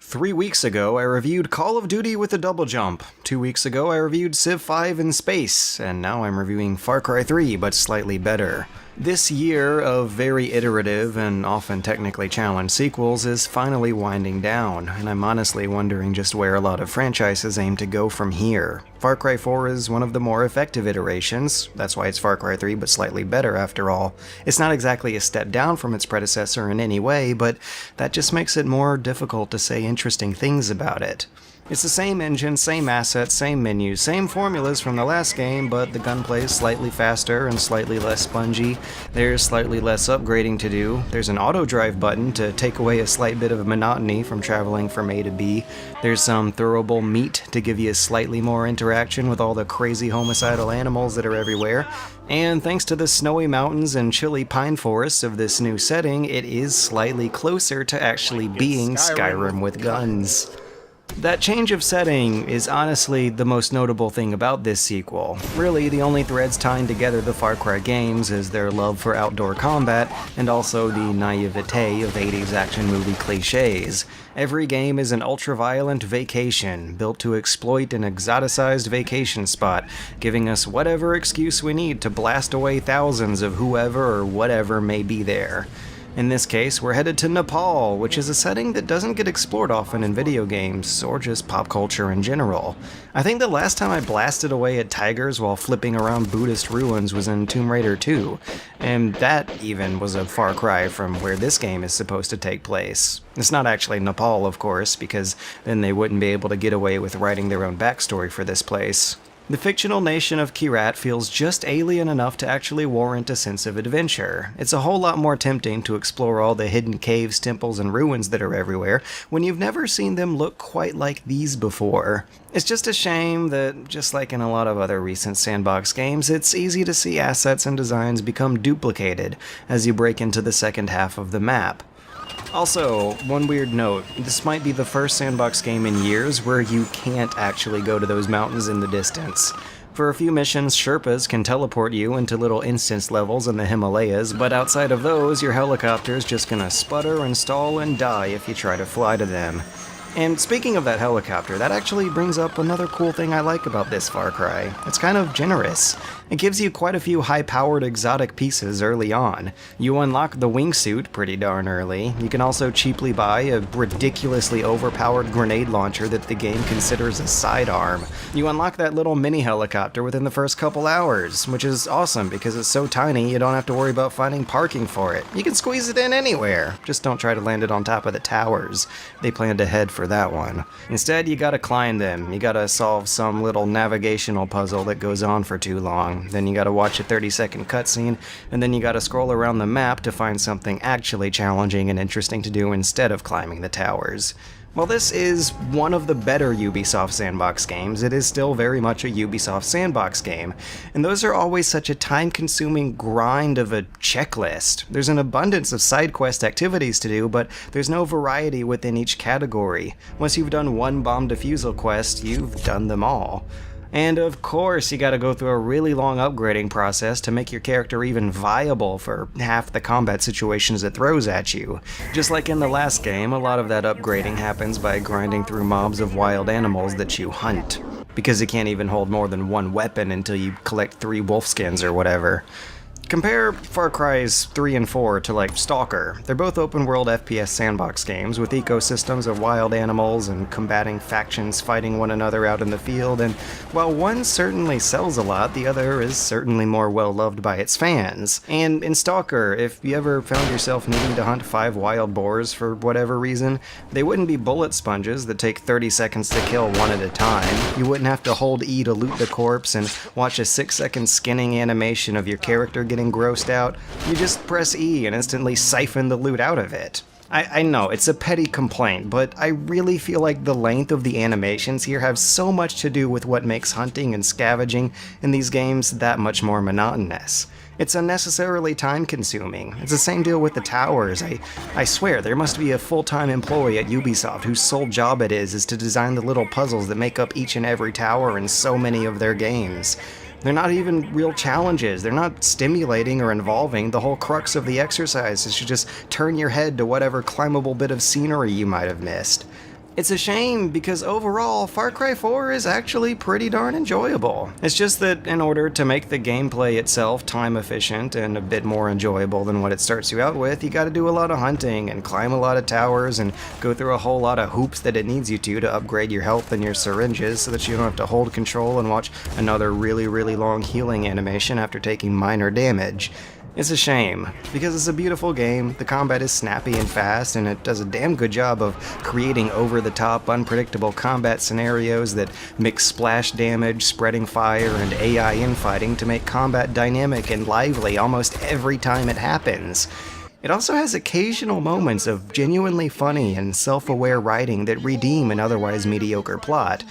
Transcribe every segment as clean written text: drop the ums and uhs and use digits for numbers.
3 weeks ago, I reviewed Call of Duty with a double jump. 2 weeks ago, I reviewed Civ 5 in space, and now I'm reviewing Far Cry 3, but slightly better. This year of very iterative and often technically challenged sequels is finally winding down, and I'm honestly wondering just where a lot of franchises aim to go from here. Far Cry 4 is one of the more effective iterations, that's why it's Far Cry 3 but slightly better after all. It's not exactly a step down from its predecessor in any way, but that just makes it more difficult to say interesting things about it. It's the same engine, same assets, same menus, same formulas from the last game, but the gunplay is slightly faster and slightly less spongy. There's slightly less upgrading to do. There's an auto-drive button to take away a slight bit of monotony from traveling from A to B. There's some throwable meat to give you slightly more interaction with all the crazy homicidal animals that are everywhere. And thanks to the snowy mountains and chilly pine forests of this new setting, it is slightly closer to actually being Skyrim with guns. That change of setting is honestly the most notable thing about this sequel. Really, the only threads tying together the Far Cry games is their love for outdoor combat, and also the naivete of 80s action movie cliches. Every game is an ultra-violent vacation, built to exploit an exoticized vacation spot, giving us whatever excuse we need to blast away thousands of whoever or whatever may be there. In this case, we're headed to Nepal, which is a setting that doesn't get explored often in video games, or just pop culture in general. I think the last time I blasted away at tigers while flipping around Buddhist ruins was in Tomb Raider 2, and that even was a far cry from where this game is supposed to take place. It's not actually Nepal, of course, because then they wouldn't be able to get away with writing their own backstory for this place. The fictional nation of Kyrat feels just alien enough to actually warrant a sense of adventure. It's a whole lot more tempting to explore all the hidden caves, temples, and ruins that are everywhere when you've never seen them look quite like these before. It's just a shame that, just like in a lot of other recent sandbox games, it's easy to see assets and designs become duplicated as you break into the second half of the map. Also, one weird note, this might be the first sandbox game in years where you can't actually go to those mountains in the distance. For a few missions, Sherpas can teleport you into little instance levels in the Himalayas, but outside of those, your helicopter's just gonna sputter and stall and die if you try to fly to them. And speaking of that helicopter, that actually brings up another cool thing I like about this Far Cry. It's kind of generous. It gives you quite a few high-powered exotic pieces early on. You unlock the wingsuit pretty darn early. You can also cheaply buy a ridiculously overpowered grenade launcher that the game considers a sidearm. You unlock that little mini helicopter within the first couple hours, which is awesome because it's so tiny you don't have to worry about finding parking for it. You can squeeze it in anywhere. Just don't try to land it on top of the towers. They planned ahead for that one. Instead, you gotta climb them. You gotta solve some little navigational puzzle that goes on for too long. Then you gotta watch a 30-second cutscene, and then you gotta scroll around the map to find something actually challenging and interesting to do instead of climbing the towers. While this is one of the better Ubisoft sandbox games, it is still very much a Ubisoft sandbox game, and those are always such a time-consuming grind of a checklist. There's an abundance of side quest activities to do, but there's no variety within each category. Once you've done one bomb defusal quest, you've done them all. And of course, you gotta go through a really long upgrading process to make your character even viable for half the combat situations it throws at you. Just like in the last game, a lot of that upgrading happens by grinding through mobs of wild animals that you hunt, because you can't even hold more than one weapon until you collect 3 wolf skins or whatever. Compare Far Cry's 3 and 4 to, like, Stalker. They're both open-world FPS sandbox games with ecosystems of wild animals and combating factions fighting one another out in the field, and while one certainly sells a lot, the other is certainly more well-loved by its fans. And in Stalker, if you ever found yourself needing to hunt 5 wild boars for whatever reason, they wouldn't be bullet sponges that take 30 seconds to kill one at a time. You wouldn't have to hold E to loot the corpse and watch a 6-second skinning animation of your character getting grossed out. You just press E and instantly siphon the loot out of it. I know, it's a petty complaint, but I really feel like the length of the animations here have so much to do with what makes hunting and scavenging in these games that much more monotonous. It's unnecessarily time-consuming. It's the same deal with the towers. I swear, there must be a full-time employee at Ubisoft whose sole job it is to design the little puzzles that make up each and every tower in so many of their games. They're not even real challenges. They're not stimulating or involving. The whole crux of the exercise is to just turn your head to whatever climbable bit of scenery you might have missed. It's a shame because overall, Far Cry 4 is actually pretty darn enjoyable. It's just that in order to make the gameplay itself time efficient and a bit more enjoyable than what it starts you out with, you gotta do a lot of hunting and climb a lot of towers and go through a whole lot of hoops that it needs you to upgrade your health and your syringes so that you don't have to hold control and watch another really long healing animation after taking minor damage. It's a shame, because it's a beautiful game, the combat is snappy and fast, and it does a damn good job of creating over-the-top, unpredictable combat scenarios that mix splash damage, spreading fire, and AI infighting to make combat dynamic and lively almost every time it happens. It also has occasional moments of genuinely funny and self-aware writing that redeem an otherwise mediocre plot.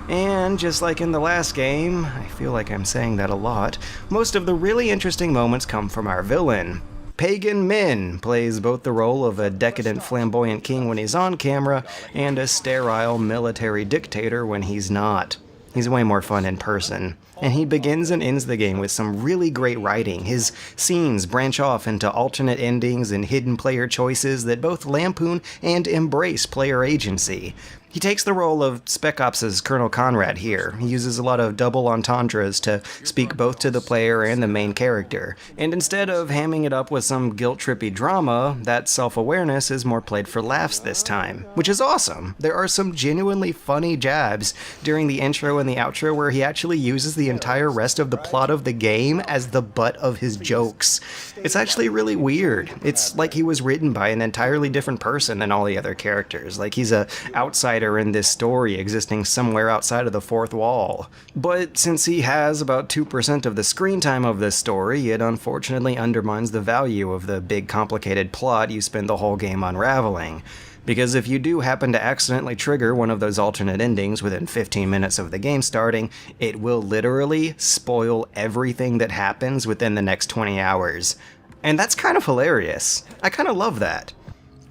And just like in the last game, I feel like I'm saying that a lot, most of the really interesting moments come from our villain. Pagan Min plays both the role of a decadent flamboyant king when he's on camera, and a sterile military dictator when he's not. He's way more fun in person. And he begins and ends the game with some really great writing. His scenes branch off into alternate endings and hidden player choices that both lampoon and embrace player agency. He takes the role of Spec Ops' Colonel Conrad here. He uses a lot of double entendres to speak both to the player and the main character. And instead of hamming it up with some guilt-trippy drama, that self-awareness is more played for laughs this time, which is awesome. There are some genuinely funny jabs during the intro and the outro where he actually uses the entire rest of the plot of the game as the butt of his jokes. It's actually really weird. It's like he was written by an entirely different person than all the other characters. Like he's a outsider in this story existing somewhere outside of the fourth wall. But since he has about 2% of the screen time of this story, it unfortunately undermines the value of the big complicated plot you spend the whole game unraveling. Because if you do happen to accidentally trigger one of those alternate endings within 15 minutes of the game starting, it will literally spoil everything that happens within the next 20 hours. And that's kind of hilarious. I kind of love that.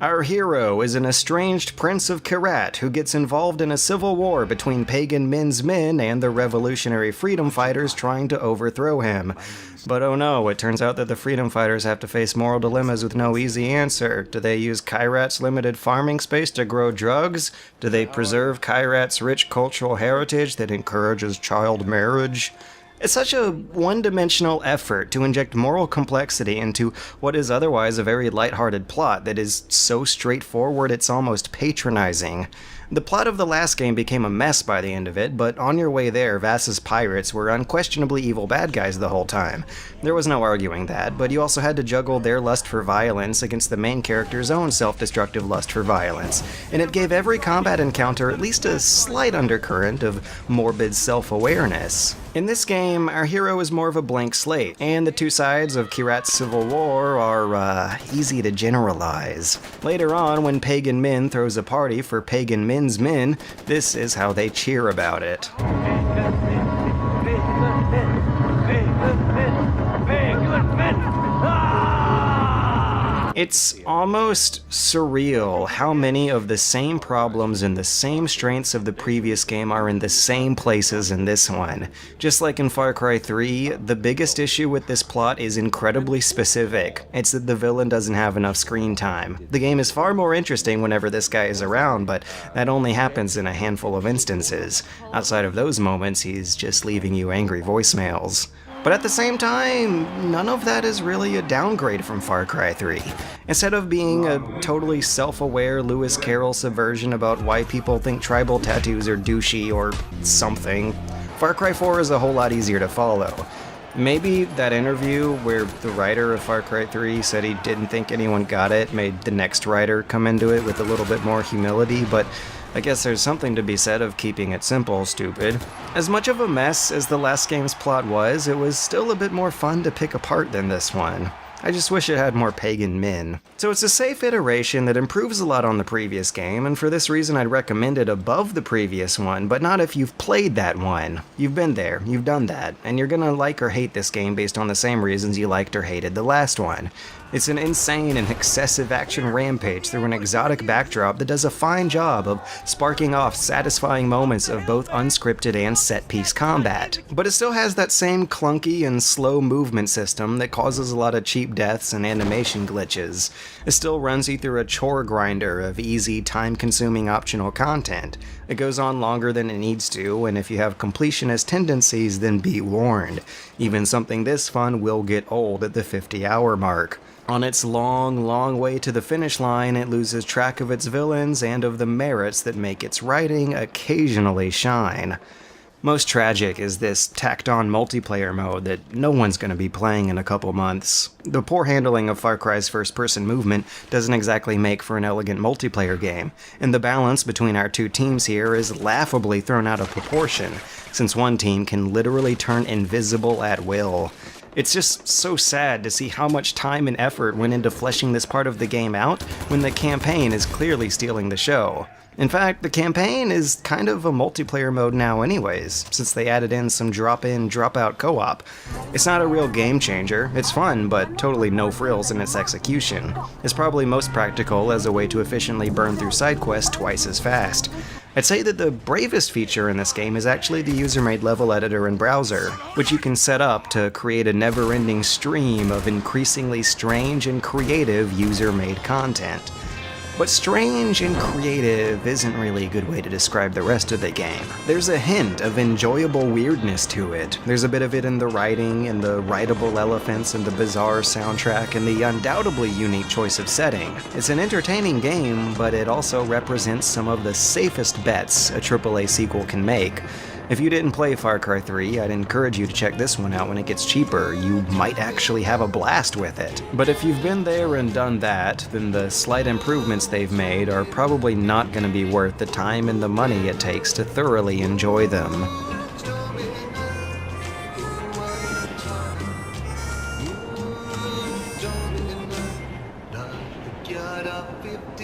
Our hero is an estranged Prince of Kyrat who gets involved in a civil war between Pagan Min's men and the revolutionary freedom fighters trying to overthrow him. But oh no, it turns out that the freedom fighters have to face moral dilemmas with no easy answer. Do they use Kyrat's limited farming space to grow drugs? Do they preserve Kyrat's rich cultural heritage that encourages child marriage? It's such a one-dimensional effort to inject moral complexity into what is otherwise a very lighthearted plot that is so straightforward it's almost patronizing. The plot of the last game became a mess by the end of it, but on your way there, Vass's pirates were unquestionably evil bad guys the whole time. There was no arguing that, but you also had to juggle their lust for violence against the main character's own self-destructive lust for violence, and it gave every combat encounter at least a slight undercurrent of morbid self-awareness. In this game, our hero is more of a blank slate, and the two sides of Kyrat's civil war are, easy to generalize. Later on, when Pagan Min throws a party for Pagan Min's men, this is how they cheer about it. It's almost surreal how many of the same problems and the same strengths of the previous game are in the same places in this one. Just like in Far Cry 3, the biggest issue with this plot is incredibly specific. It's that the villain doesn't have enough screen time. The game is far more interesting whenever this guy is around, but that only happens in a handful of instances. Outside of those moments, he's just leaving you angry voicemails. But at the same time, none of that is really a downgrade from Far Cry 3. Instead of being a totally self-aware Lewis Carroll subversion about why people think tribal tattoos are douchey or something, Far Cry 4 is a whole lot easier to follow. Maybe that interview where the writer of Far Cry 3 said he didn't think anyone got it made the next writer come into it with a little bit more humility, but I guess there's something to be said of keeping it simple, stupid. As much of a mess as the last game's plot was, it was still a bit more fun to pick apart than this one. I just wish it had more Pagan Min. So it's a safe iteration that improves a lot on the previous game, and for this reason I'd recommend it above the previous one, but not if you've played that one. You've been there, you've done that, and you're gonna like or hate this game based on the same reasons you liked or hated the last one. It's an insane and excessive action rampage through an exotic backdrop that does a fine job of sparking off satisfying moments of both unscripted and set-piece combat. But it still has that same clunky and slow movement system that causes a lot of cheap deaths and animation glitches. It still runs you through a chore grinder of easy, time-consuming optional content. It goes on longer than it needs to, and if you have completionist tendencies, then be warned. Even something this fun will get old at the 50-hour mark. On its long, long way to the finish line, it loses track of its villains and of the merits that make its writing occasionally shine. Most tragic is this tacked-on multiplayer mode that no one's going to be playing in a couple months. The poor handling of Far Cry's first-person movement doesn't exactly make for an elegant multiplayer game, and the balance between our two teams here is laughably thrown out of proportion, since one team can literally turn invisible at will. It's just so sad to see how much time and effort went into fleshing this part of the game out when the campaign is clearly stealing the show. In fact, the campaign is kind of a multiplayer mode now anyways, since they added in some drop-in, drop-out co-op. It's not a real game changer, it's fun, but totally no frills in its execution. It's probably most practical as a way to efficiently burn through side quests twice as fast. I'd say that the bravest feature in this game is actually the user-made level editor and browser, which you can set up to create a never-ending stream of increasingly strange and creative user-made content. But strange and creative isn't really a good way to describe the rest of the game. There's a hint of enjoyable weirdness to it. There's a bit of it in the writing, and the writable elephants, and the bizarre soundtrack, and the undoubtedly unique choice of setting. It's an entertaining game, but it also represents some of the safest bets a AAA sequel can make. If you didn't play Far Cry 3, I'd encourage you to check this one out when it gets cheaper. You might actually have a blast with it. But if you've been there and done that, then the slight improvements they've made are probably not going to be worth the time and the money it takes to thoroughly enjoy them. Got up 50